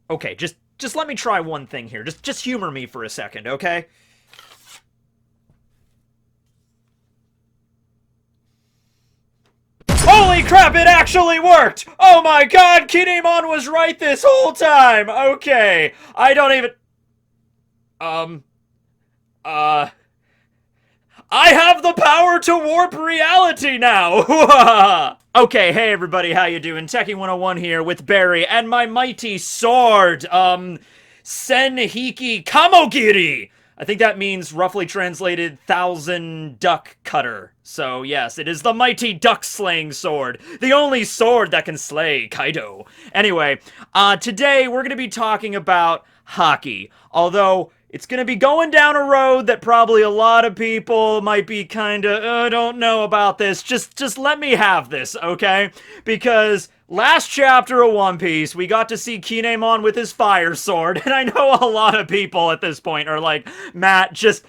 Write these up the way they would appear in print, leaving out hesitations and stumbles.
Okay, just let me try one thing here. Just humor me for a second, okay? Holy crap, it actually worked! Oh my god, Kinemon was right this whole time! Okay, I don't even... Um, uh... I have the power to warp reality now! Okay, hey everybody, how you doing? Tekking101 here with Barry and my mighty sword, Sen Hiki Kamogiri! I think that means, roughly translated, thousand duck cutter. So yes, it is the mighty duck slaying sword. The only sword that can slay Kaido. Anyway, today we're gonna be talking about Haki. Although, it's gonna be going down a road that probably a lot of people might be kinda, don't know about this. Just let me have this, okay? Because last chapter of One Piece, we got to see Kinemon with his fire sword, and I know a lot of people at this point are like, Matt, just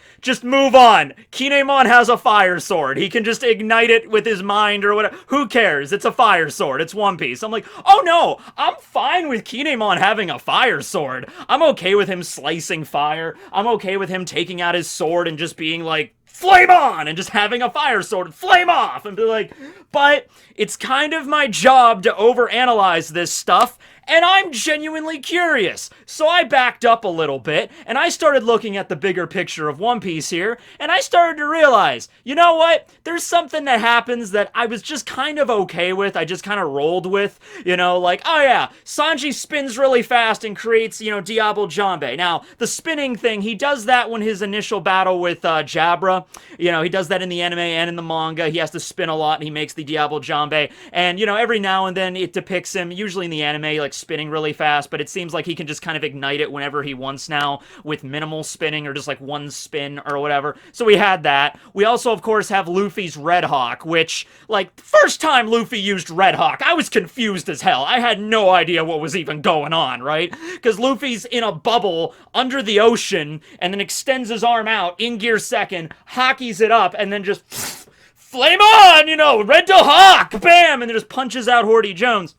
move on. Kinemon has a fire sword. He can just ignite it with his mind or whatever. Who cares? It's a fire sword. It's One Piece. I'm like, oh no, I'm fine with Kinemon having a fire sword. I'm okay with him slicing fire. I'm okay with him taking out his sword and just being like, flame on, and just having a fire sword and flame off and be like, but it's kind of my job to overanalyze this stuff, and I'm genuinely curious. So I backed up a little bit, and I started looking at the bigger picture of One Piece here, and I started to realize, you know what? There's something that happens that I was just kind of okay with. I just kind of rolled with, you know, like, oh yeah, Sanji spins really fast and creates, you know, Diable Jambe. Now, the spinning thing, he does that when his initial battle with Jabra. You know, he does that in the anime and in the manga. He has to spin a lot, and he makes the Diable Jambe. And, you know, every now and then it depicts him, usually in the anime, like, spinning really fast, but it seems like he can just kind of ignite it whenever he wants now with minimal spinning or just like one spin or whatever. So we had that. We also, of course, have Luffy's Red Hawk, which, like, first time Luffy used Red Hawk, I was confused as hell. I had no idea what was even going on, right? Because Luffy's in a bubble under the ocean and then extends his arm out in gear second, Haki's it up, and then just flame on, you know, Red to Hawk, bam, and then just punches out Horty Jones.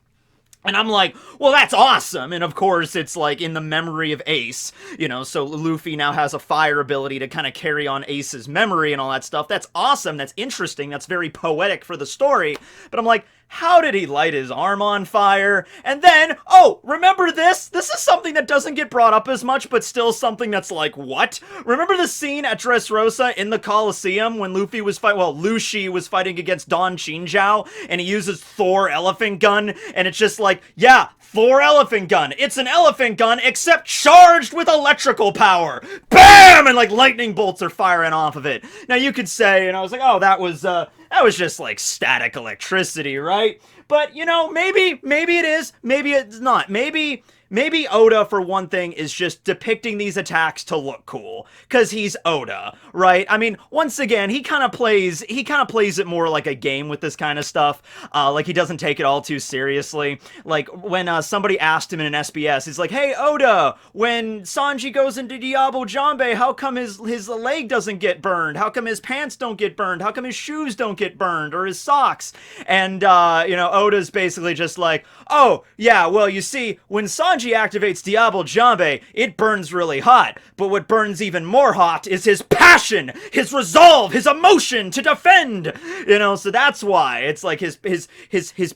And I'm like, well, that's awesome. And of course, it's like in the memory of Ace, you know, so Luffy now has a fire ability to kind of carry on Ace's memory and all that stuff. That's awesome. That's interesting. That's very poetic for the story. But I'm like, how did he light his arm on fire? And then, oh, remember this? This is something that doesn't get brought up as much, but still something that's like, what? Remember the scene at Dressrosa in the Coliseum when Luffy was Lucy was fighting against Don Chinchao, and he uses Thor elephant gun, and it's just like, yeah, Thor elephant gun. It's an elephant gun, except charged with electrical power. BAM! And like lightning bolts are firing off of it. Now you could say, and I was like, oh, that was just like static electricity, right? But, you know, maybe it is, maybe it's not. Maybe Oda, for one thing, is just depicting these attacks to look cool, because he's Oda, right? I mean, once again, he kind of plays it more like a game with this kind of stuff, like he doesn't take it all too seriously. Like, when somebody asked him in an SBS, he's like, hey, Oda, when Sanji goes into Diabo Jambe, how come his leg doesn't get burned? How come his pants don't get burned? How come his shoes don't get burned? Or his socks? And, you know, Oda's basically just like, oh, yeah, well, you see, when Sanji activates Diable Jambe, it burns really hot. But what burns even more hot is his passion, his resolve, his emotion to defend. You know, so that's why it's like his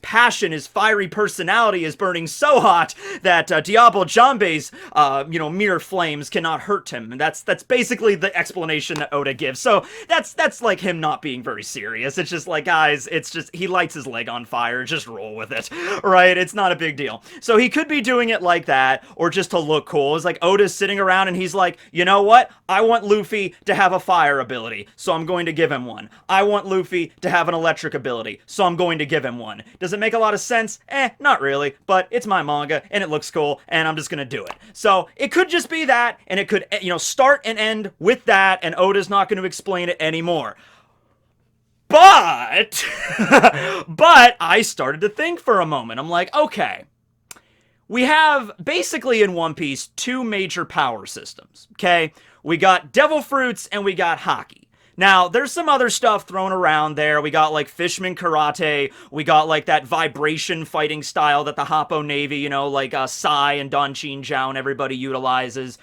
passion, his fiery personality is burning so hot that Diable Jambe's you know, mere flames cannot hurt him. And that's basically the explanation that Oda gives. So that's like him not being very serious. It's just like, guys, it's just he lights his leg on fire. Just roll with it, right? It's not a big deal. So he could be doing it like that, or just to look cool. It's like Oda's sitting around and he's like, you know what? I want Luffy to have a fire ability, so I'm going to give him one. I want Luffy to have an electric ability, so I'm going to give him one. Does it make a lot of sense? Not really, but it's my manga, and it looks cool, and I'm just gonna do it. So, it could just be that, and it could, you know, start and end with that, and Oda's not going to explain it anymore. But, but I started to think for a moment. I'm like, okay, we have basically in One Piece two major power systems, okay? We got Devil Fruits and we got Haki. Now, there's some other stuff thrown around there. We got like Fishman Karate. We got like that vibration fighting style that the Happo Navy, like Sai and Don Chin Jiao and everybody utilizes.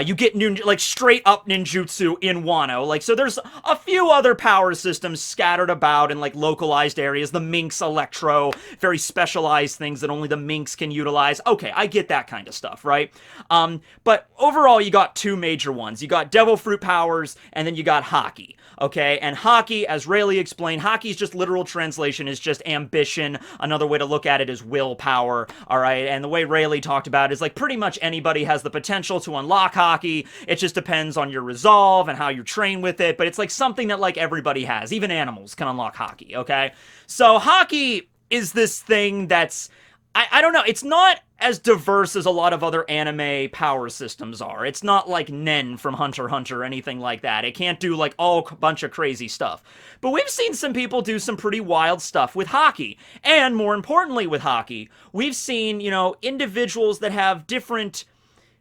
You get like straight up ninjutsu in Wano. Like, so there's a few other power systems scattered about in like localized areas. The Minx Electro, very specialized things that only the Minx can utilize. Okay, I get that kind of stuff, right? But overall, you got two major ones. You got Devil Fruit powers, and then you got Haki. Okay, and Haki, as Rayleigh explained, Haki's just literal translation is just ambition. Another way to look at it is willpower, alright? And the way Rayleigh talked about it is like pretty much anybody has the potential to unlock Haki. It just depends on your resolve and how you train with it, but it's like something that like everybody has. Even animals can unlock Haki, okay? So Haki is this thing that's... I don't know, it's not as diverse as a lot of other anime power systems are. It's not like Nen from Hunter x Hunter or anything like that. It can't do like a bunch of crazy stuff. But we've seen some people do some pretty wild stuff with Haki. And more importantly with Haki, we've seen, individuals that have different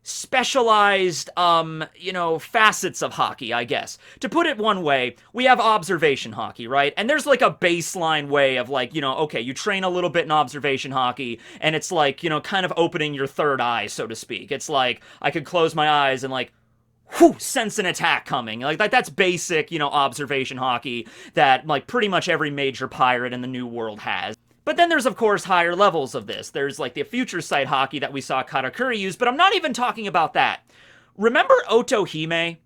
specialized, facets of Haki, I guess. To put it one way, we have observation Haki, right? And there's like a baseline way of like, okay, you train a little bit in observation Haki, and it's like, kind of opening your third eye, so to speak. It's like, I could close my eyes and like, whew, sense an attack coming. Like, that's basic, observation Haki that like pretty much every major pirate in the New World has. But then there's, of course, higher levels of this. There's, like, the Future Sight Haki that we saw Katakuri use, but I'm not even talking about that. Remember Otohime?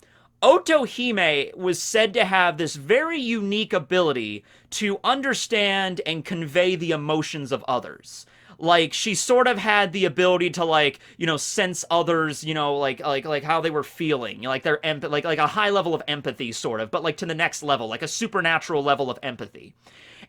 Otohime was said to have this very unique ability to understand and convey the emotions of others. Like, she sort of had the ability to, like, sense others, like how they were feeling. Like, their like a high level of empathy, sort of, but, like, to the next level, like a supernatural level of empathy.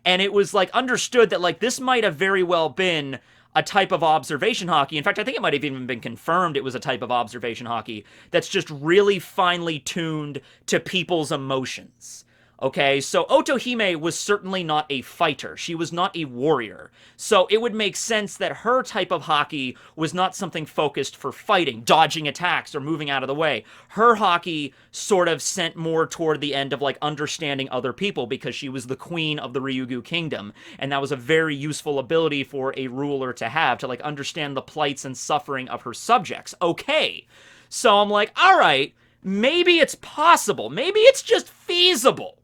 And it was, like, understood that, like, this might have very well been a type of observation Haki. In fact, I think it might have even been confirmed it was a type of observation Haki that's just really finely tuned to people's emotions. Okay, so Otohime was certainly not a fighter. She was not a warrior. So it would make sense that her type of Haki was not something focused for fighting, dodging attacks, or moving out of the way. Her Haki sort of sent more toward the end of, like, understanding other people because she was the queen of the Ryugu kingdom. And that was a very useful ability for a ruler to have, to, like, understand the plights and suffering of her subjects. Okay, so I'm like, all right, maybe it's possible. Maybe it's just feasible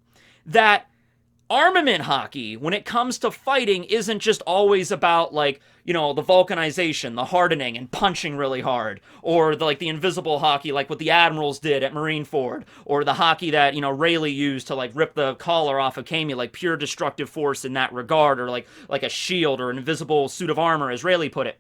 that armament Haki, when it comes to fighting, isn't just always about, like, the vulcanization, the hardening, and punching really hard, or the invisible Haki, like what the admirals did at Marineford, or the Haki that, Rayleigh used to, like, rip the collar off of Kami, like pure destructive force in that regard, or like a shield or an invisible suit of armor, as Rayleigh put it.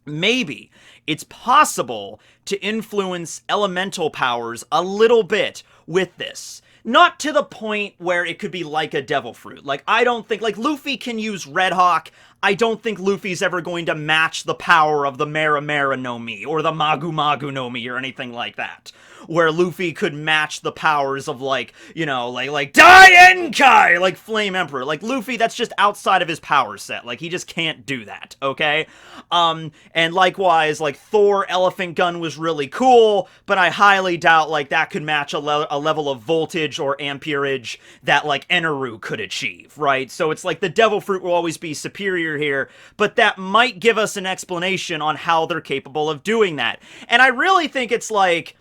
Maybe it's possible to influence elemental powers a little bit with this. Not to the point where it could be like a devil fruit. Like, I don't think, like, Luffy can use Red Hawk. I don't think Luffy's ever going to match the power of the Mera Mera no Mi, or the Magu Magu no Mi, or anything like that. Where Luffy could match the powers of, like, like Daienkai, like Flame Emperor. Like, Luffy, that's just outside of his power set. Like, he just can't do that, okay? And likewise, like, Thor Elephant Gun was really cool, but I highly doubt, like, that could match a level of voltage or amperage that, like, Eneru could achieve, right? So it's like the Devil Fruit will always be superior here, but that might give us an explanation on how they're capable of doing that. And I really think it's like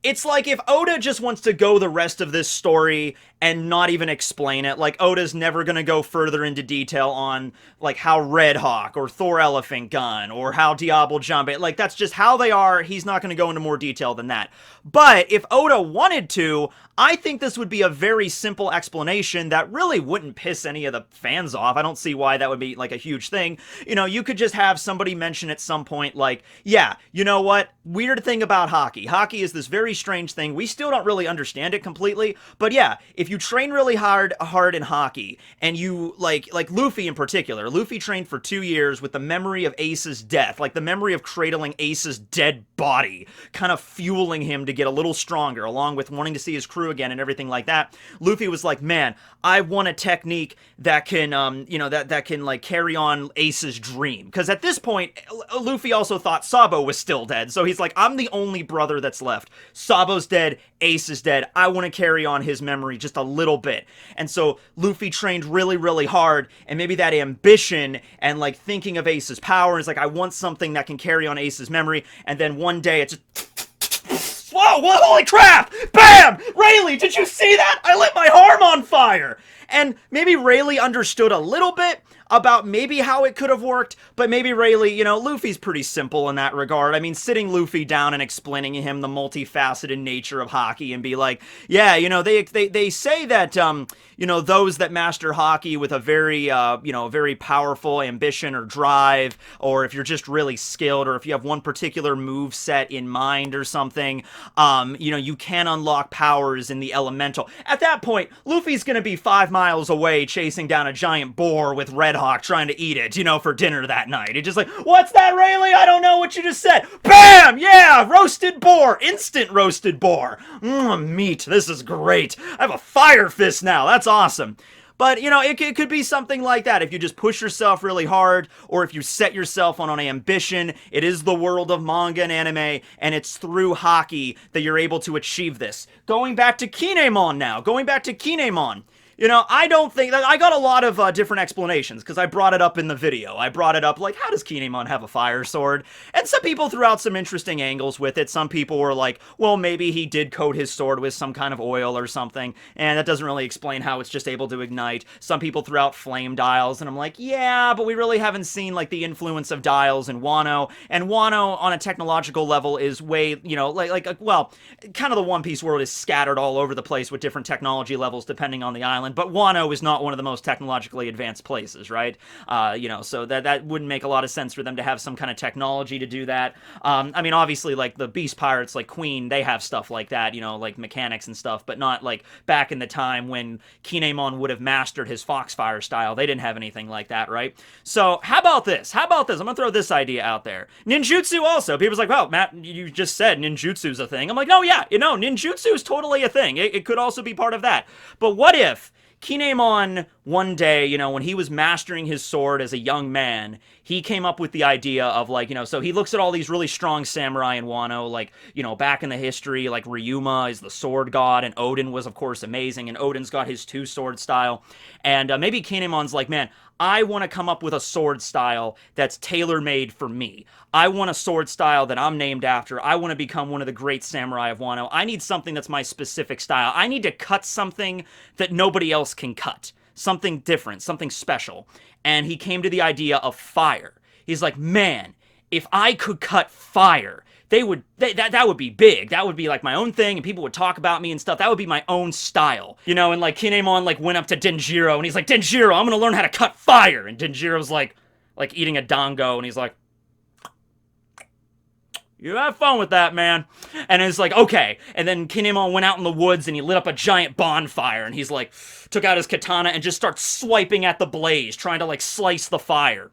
if Oda just wants to go the rest of this story and not even explain it, like, Oda's never gonna go further into detail on, like, how Red Hawk or Thor Elephant Gun or how Diablo Jump, like, that's just how they are. He's not gonna go into more detail than that. But if Oda wanted to, I think this would be a very simple explanation that really wouldn't piss any of the fans off. I don't see why that would be, like, a huge thing. You could just have somebody mention at some point, like, yeah, you know what? Weird thing about Haki. Haki is this very strange thing. We still don't really understand it completely. But yeah, if you you train really hard in Haki, and you like Luffy in particular. Luffy trained for 2 years with the memory of Ace's death, like the memory of cradling Ace's dead body, kind of fueling him to get a little stronger, along with wanting to see his crew again and everything like that. Luffy was like, man, I want a technique that can, that can like carry on Ace's dream. Because at this point, Luffy also thought Sabo was still dead, so he's like, I'm the only brother that's left. Sabo's dead, Ace is dead. I want to carry on his memory just a little bit. And so Luffy trained really, really hard, and maybe that ambition and like thinking of Ace's power is like, I want something that can carry on Ace's memory. And then one day it's just, whoa, what, holy crap! Bam! Rayleigh, did you see that? I lit my arm on fire! And maybe Rayleigh understood a little bit about maybe how it could have worked, but maybe Rayleigh, Luffy's pretty simple in that regard. I mean, sitting Luffy down and explaining to him the multifaceted nature of Haki and be like, yeah, they say that, those that master Haki with a very, very powerful ambition or drive, or if you're just really skilled, or if you have one particular move set in mind or something, you can unlock powers in the elemental. At that point, Luffy's gonna be 5 miles away chasing down a giant boar with Red Hawk trying to eat it, for dinner that night. It's just like, what's that, Rayleigh? I don't know what you just said. Bam! Yeah! Roasted boar! Instant roasted boar! Meat. This is great. I have a fire fist now. That's awesome. But, it could be something like that. If you just push yourself really hard, or if you set yourself on an ambition, it is the world of manga and anime, and it's through Haki that you're able to achieve this. Going back to Kinemon now. I don't think that I got a lot of different explanations because I brought it up in the video. I brought it up like, how does Kinemon have a fire sword? And some people threw out some interesting angles with it. Some people were like, well, maybe he did coat his sword with some kind of oil or something, and that doesn't really explain how it's just able to ignite. Some people threw out flame dials, and I'm like, yeah, but we really haven't seen like the influence of dials in Wano. And Wano on a technological level is way, kind of the One Piece world is scattered all over the place with different technology levels depending on the island. But Wano is not one of the most technologically advanced places, right? So that wouldn't make a lot of sense for them to have some kind of technology to do that. Obviously, like, the Beast Pirates, like Queen, they have stuff like that, like mechanics and stuff, but not, like, back in the time when Kinemon would have mastered his Foxfire style. They didn't have anything like that, right? So, how about this? I'm gonna throw this idea out there. Ninjutsu also. People's like, well, Matt, you just said ninjutsu's a thing. I'm like, no, yeah, ninjutsu is totally a thing. It could also be part of that. But what if Kinemon, one day, when he was mastering his sword as a young man, he came up with the idea of, like, so he looks at all these really strong samurai in Wano, like, back in the history, like, Ryuma is the sword god, and Odin was, of course, amazing, and Odin's got his two-sword style, and maybe Kinemon's like, man, I want to come up with a sword style that's tailor-made for me. I want a sword style that I'm named after. I want to become one of the great samurai of Wano. I need something that's my specific style. I need to cut something that nobody else can cut. Something different, something special. And he came to the idea of fire. He's like, man, if I could cut fire, that would be big. That would be like my own thing, and people would talk about me and stuff. That would be my own style. And like Kinemon like went up to Denjiro, and he's like, Denjiro, I'm gonna learn how to cut fire. And Denjiro's like eating a dango, and he's like, you have fun with that, man. And it's like, okay. And then Kinemon went out in the woods and he lit up a giant bonfire, and he's like, took out his katana and just starts swiping at the blaze, trying to like slice the fire.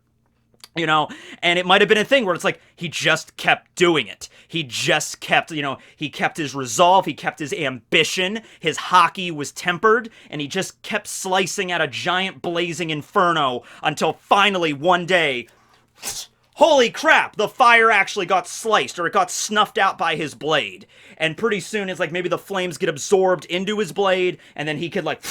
And it might have been a thing where it's like, he just kept doing it. He just kept, he kept his resolve, he kept his ambition, his Haki was tempered, and he just kept slicing at a giant blazing inferno until finally one day, holy crap, the fire actually got sliced, or it got snuffed out by his blade. And pretty soon it's like maybe the flames get absorbed into his blade, and then he could like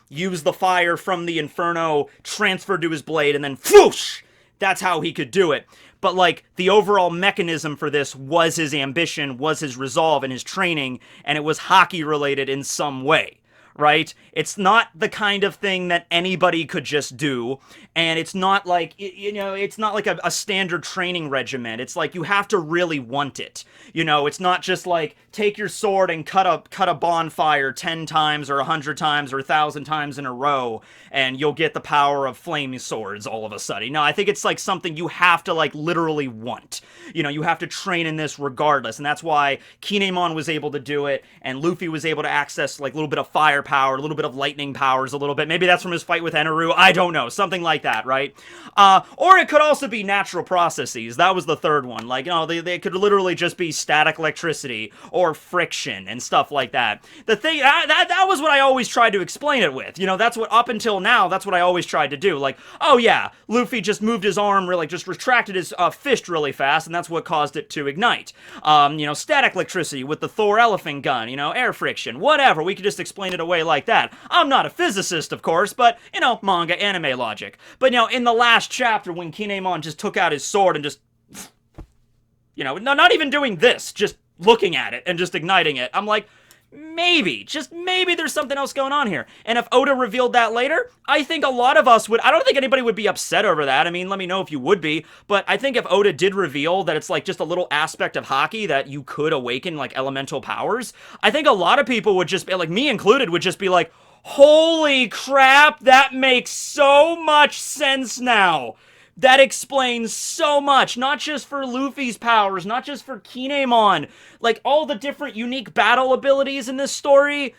use the fire from the inferno, transfer to his blade, and then whoosh! That's how he could do it. But, like, the overall mechanism for this was his ambition, was his resolve, and his training, and it was Haki-related in some way, right? It's not the kind of thing that anybody could just do, and it's not like, it's not like a standard training regimen. It's like you have to really want it. It's not just like, take your sword and cut a bonfire 10 times or 100 times or 1,000 times in a row, and you'll get the power of flame swords all of a sudden. No, I think it's like something you have to like literally want. You have to train in this regardless, and that's why Kinemon was able to do it, and Luffy was able to access like a little bit of fire power, a little bit of lightning powers, a little bit. Maybe that's from his fight with Eneru. I don't know. Something like that, right? Or it could also be natural processes. That was the third one. Like, they could literally just be static electricity or friction and stuff like that. The thing, that was what I always tried to explain it with. That's what, up until now, that's what I always tried to do. Like, oh yeah, Luffy just moved his arm, really just retracted his fist really fast, and that's what caused it to ignite. Static electricity with the Thor elephant gun, air friction, whatever. We could just explain it away like that. I'm not a physicist, of course, but, manga, anime logic. But, in the last chapter, when Kinemon just took out his sword and just, not even doing this, just looking at it and just igniting it, I'm like, maybe, just maybe there's something else going on here. And if Oda revealed that later, I think a lot of us would, I don't think anybody would be upset over that. I mean, let me know if you would be, but I think if Oda did reveal that it's like just a little aspect of Haki that you could awaken like elemental powers, I think a lot of people would just be, like me included, would just be like, holy crap, that makes so much sense now. That explains so much, not just for Luffy's powers, not just for Kinemon, like all the different unique battle abilities in this story,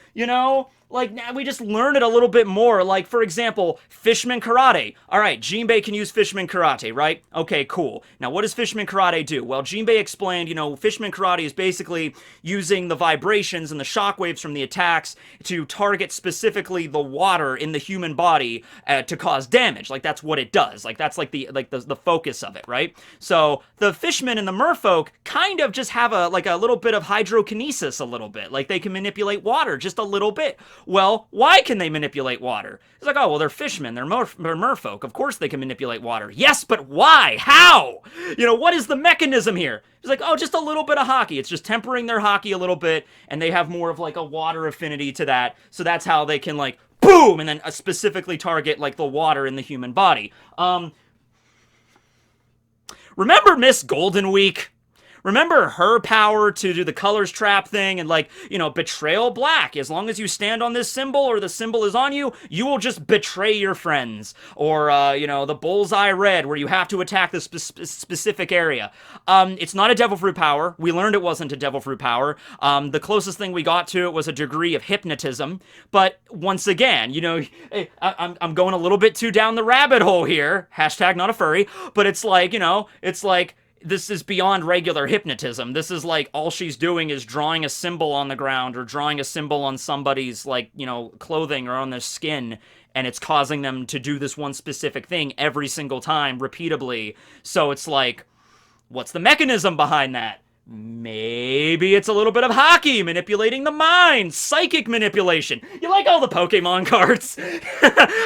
like, now we just learn it a little bit more. Like, for example, Fishman Karate. All right, Jinbei can use Fishman Karate, right? Okay, cool. Now, what does Fishman Karate do? Well, Jinbei explained, Fishman Karate is basically using the vibrations and the shockwaves from the attacks to target specifically the water in the human body to cause damage. Like, that's what it does. Like, that's like the focus of it, right? So, the Fishmen and the Merfolk kind of just have a little bit of hydrokinesis a little bit. Like, they can manipulate water just a little bit. Well, why can they manipulate water? It's like, oh, well, they're fishmen, they're merfolk. Of course they can manipulate water. Yes, but why? How? What is the mechanism here? It's like, oh, just a little bit of Haki. It's just tempering their Haki a little bit, and they have more of like a water affinity to that. So that's how they can like, boom, and then specifically target like the water in the human body. Remember Miss Golden Week? Remember her power to do the colors trap thing and like, betrayal black. As long as you stand on this symbol or the symbol is on you, you will just betray your friends. Or, the bullseye red where you have to attack this specific area. It's not a devil fruit power. We learned it wasn't a devil fruit power. The closest thing we got to it was a degree of hypnotism. But once again, I'm going a little bit too down the rabbit hole here. Hashtag not a furry. But it's like, this is beyond regular hypnotism. This is like all she's doing is drawing a symbol on the ground or drawing a symbol on somebody's like, clothing or on their skin, and it's causing them to do this one specific thing every single time repeatably. So it's like, what's the mechanism behind that? Maybe it's a little bit of Haki, manipulating the mind, psychic manipulation. You like all the Pokemon cards?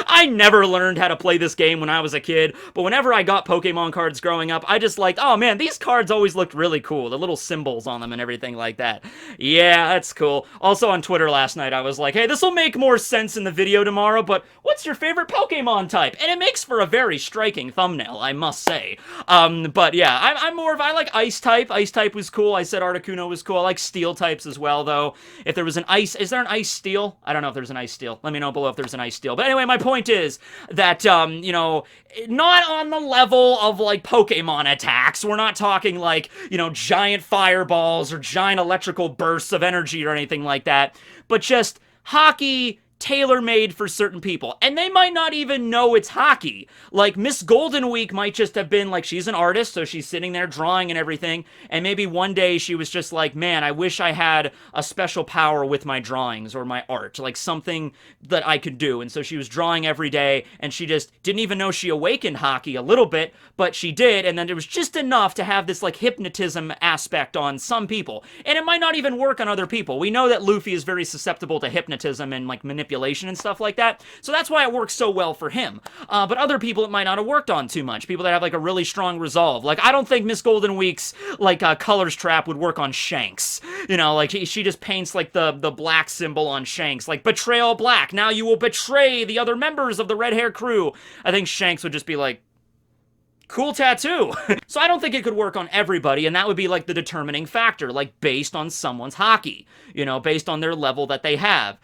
I never learned how to play this game when I was a kid, but whenever I got Pokemon cards growing up, I just like, oh man, these cards always looked really cool. The little symbols on them and everything like that. Yeah, that's cool. Also on Twitter last night, I was like, hey, this will make more sense in the video tomorrow, but what's your favorite Pokemon type? And it makes for a very striking thumbnail, I must say. But yeah, I'm more of, I like Ice type. Ice type was cool. I said Articuno was cool. I like steel types as well, though. If there was an ice... Is there an ice steel? I don't know if there's an ice steel. Let me know below if there's an ice steel. But anyway, my point is that, not on the level of, like, Pokemon attacks. We're not talking, like, giant fireballs or giant electrical bursts of energy or anything like that. But just Haki tailor-made for certain people. And they might not even know it's Haki. Like, Miss Golden Week might just have been, like, she's an artist, so she's sitting there drawing and everything, and maybe one day she was just like, man, I wish I had a special power with my drawings or my art, like something that I could do. And so she was drawing every day, and she just didn't even know she awakened Haki a little bit, but she did, and then it was just enough to have this, like, hypnotism aspect on some people. And it might not even work on other people. We know that Luffy is very susceptible to hypnotism and, like, manipulation and stuff like that, so that's why it works so well for him. But other people it might not have worked on too much. People that have like a really strong resolve. Like, I don't think Miss Golden Week's like colors trap would work on Shanks. Like she just paints like the black symbol on Shanks, like betrayal black. Now you will betray the other members of the red hair crew. I think Shanks would just be like, cool tattoo. So I don't think it could work on everybody, and that would be like the determining factor, like based on someone's Haki, based on their level that they have.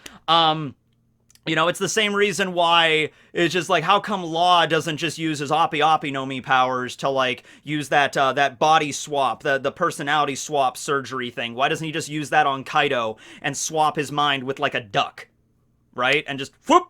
It's the same reason why it's just like, how come Law doesn't just use his Oppi Oppi no Mi powers to, like, use that body swap, the personality swap surgery thing? Why doesn't he just use that on Kaido and swap his mind with, like, a duck? right? And just whoop.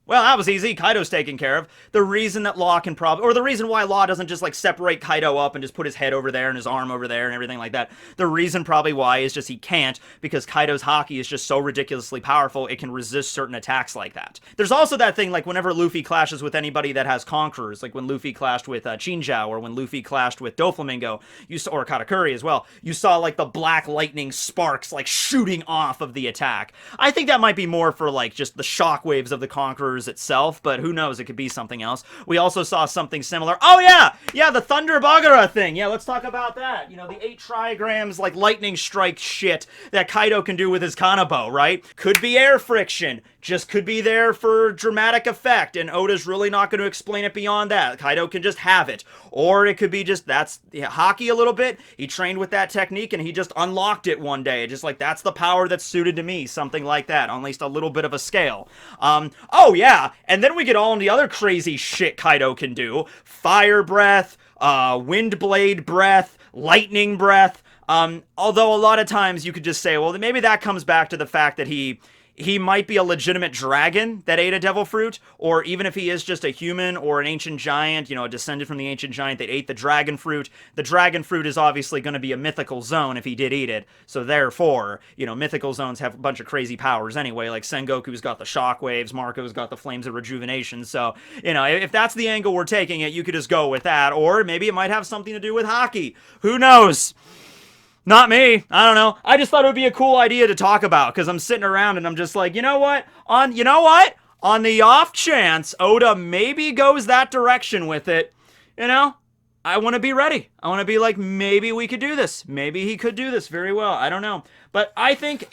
Well, that was easy. Kaido's taken care of. The reason that Law can probably, or the reason why Law doesn't just like separate Kaido up and just put his head over there and his arm over there and everything like that, the reason probably why is just he can't, because Kaido's Haki is just so ridiculously powerful, it can resist certain attacks like that. There's also that thing, like whenever Luffy clashes with anybody that has Conquerors, like when Luffy clashed with Chinjao, or when Luffy clashed with Doflamingo, or Katakuri as well, you saw like the black lightning sparks like shooting off of the attack. I think that might be more for like just the shockwaves of the Conquerors itself, but who knows, it could be something else. We also saw something similar. Oh yeah, the Thunder Bagara thing. Yeah, let's talk about that. You know, the 8 trigrams like lightning strike shit that Kaido can do with his Kanabo, right? Could be air friction, just could be there for dramatic effect, and Oda's really not going to explain it beyond that. Kaido can just have it. Or it could be just, that's Haki a little bit. He trained with that technique and he just unlocked it one day. Just like, that's the power that's suited to me. Something like that, on at least a little bit of a scale. Oh yeah, and then we get all in the other crazy shit Kaido can do. Fire breath, wind blade breath, lightning breath. Although a lot of times you could just say, well, maybe that comes back to the fact that he might be a legitimate dragon that ate a devil fruit, or even if he is just a human or an ancient giant, you know, a descendant from the ancient giant that ate the dragon fruit is obviously going to be a mythical zone if he did eat it, so therefore, you know, mythical zones have a bunch of crazy powers anyway, like Sengoku's got the shockwaves, Marco's got the flames of rejuvenation, so, you know, if that's the angle we're taking it, you could just go with that, or maybe it might have something to do with Haki. Who knows? Not me. I don't know. I just thought it would be a cool idea to talk about, because I'm sitting around and I'm just like, you know what? On the off chance Oda maybe goes that direction with it, you know, I want to be ready. I want to be like, maybe we could do this. Maybe he could do this very well. I don't know. But I think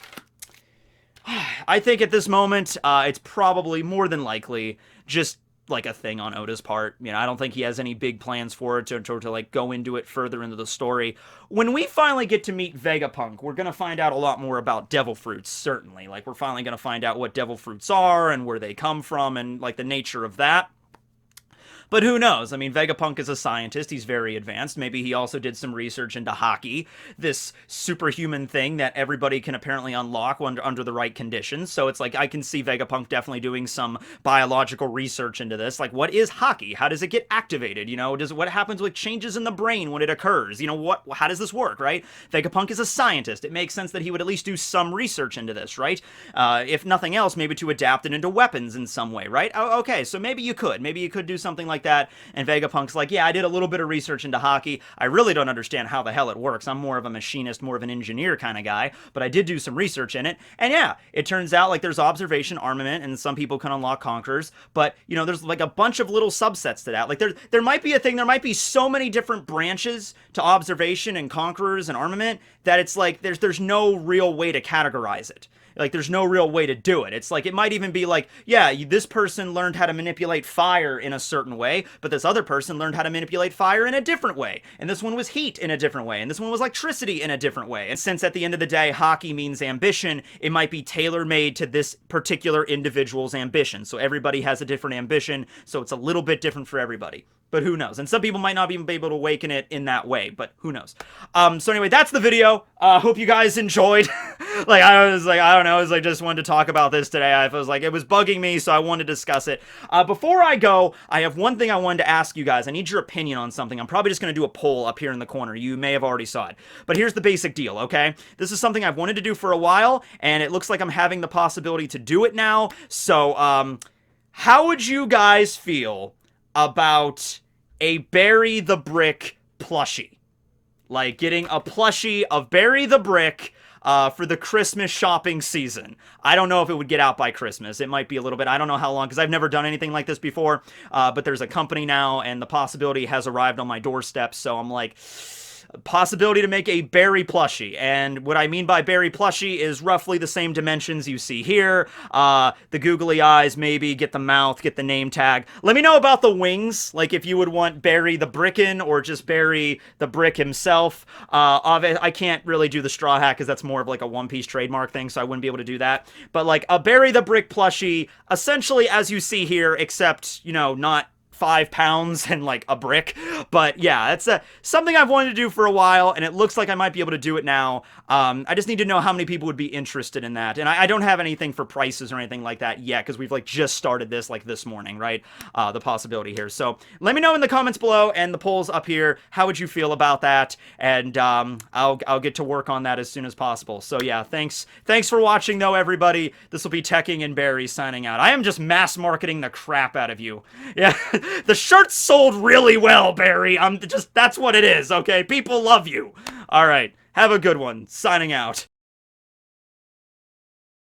at this moment, it's probably more than likely just like a thing on Oda's part. You know, I don't think he has any big plans for it to like go into it further into the story. When we finally get to meet Vegapunk, we're going to find out a lot more about devil fruits, certainly. Like, we're finally going to find out what devil fruits are and where they come from and like the nature of that. But who knows? I mean, Vegapunk is a scientist. He's very advanced. Maybe he also did some research into Haki, this superhuman thing that everybody can apparently unlock under the right conditions. So it's like, I can see Vegapunk definitely doing some biological research into this. Like, what is Haki? How does it get activated? You know, what happens with changes in the brain when it occurs? You know, how does this work, right? Vegapunk is a scientist. It makes sense that he would at least do some research into this, right? If nothing else, maybe to adapt it into weapons in some way, right? Okay, so maybe you could do something like that, and Vegapunk's like, yeah, I did a little bit of research into Haki. I really don't understand how the hell it works. I'm more of a machinist, more of an engineer kind of guy, but I did do some research in it, and yeah, it turns out like there's observation, armament, and some people can unlock Conquerors, but, you know, there's like a bunch of little subsets to that. Like, there might be a thing, there might be so many different branches to observation and Conquerors and armament that it's like, there's no real way to categorize it. Like, there's no real way to do it. It's like, it might even be like, yeah, this person learned how to manipulate fire in a certain way, but this other person learned how to manipulate fire in a different way. And this one was heat in a different way. And this one was electricity in a different way. And since at the end of the day, Haki means ambition, it might be tailor-made to this particular individual's ambition. So everybody has a different ambition, so it's a little bit different for everybody. But who knows? And some people might not even be able to awaken it in that way, but who knows? So anyway, that's the video. Hope you guys enjoyed. Like, I was like, I don't know, I was like, just wanted to talk about this today. I was like, it was bugging me, so I wanted to discuss it. Before I go, I have one thing I wanted to ask you guys. I need your opinion on something. I'm probably just going to do a poll up here in the corner. You may have already saw it. But here's the basic deal, okay? This is something I've wanted to do for a while, and it looks like I'm having the possibility to do it now. So, how would you guys feel about a Barry the Brick plushie? Like, getting a plushie of Barry the Brick for the Christmas shopping season. I don't know if it would get out by Christmas. It might be a little bit. I don't know how long, because I've never done anything like this before. But there's a company now, and the possibility has arrived on my doorstep, so I'm like, possibility to make a Barry plushie. And what I mean by Barry plushie is roughly the same dimensions you see here. The googly eyes, maybe, get the mouth, get the name tag. Let me know about the wings, like if you would want Barry the Brickin' or just Barry the Brick himself. I can't really do the straw hat because that's more of like a One Piece trademark thing, so I wouldn't be able to do that. But like a Barry the Brick plushie, essentially as you see here, except, you know, not £5 and like a brick. But yeah, it's something I've wanted to do for a while, and it looks like I might be able to do it now. I just need to know how many people would be interested in that, and I don't have anything for prices or anything like that yet, because we've like just started this like this morning, right? The possibility here. So let me know in the comments below and the polls up here, how would you feel about that? And I'll get to work on that as soon as possible. So yeah, thanks for watching though, everybody. This will be Tekking and Barry signing out. I am just mass marketing the crap out of you. Yeah, the shirt sold really well, Barry. That's what it is, okay? People love you. All right, have a good one. Signing out.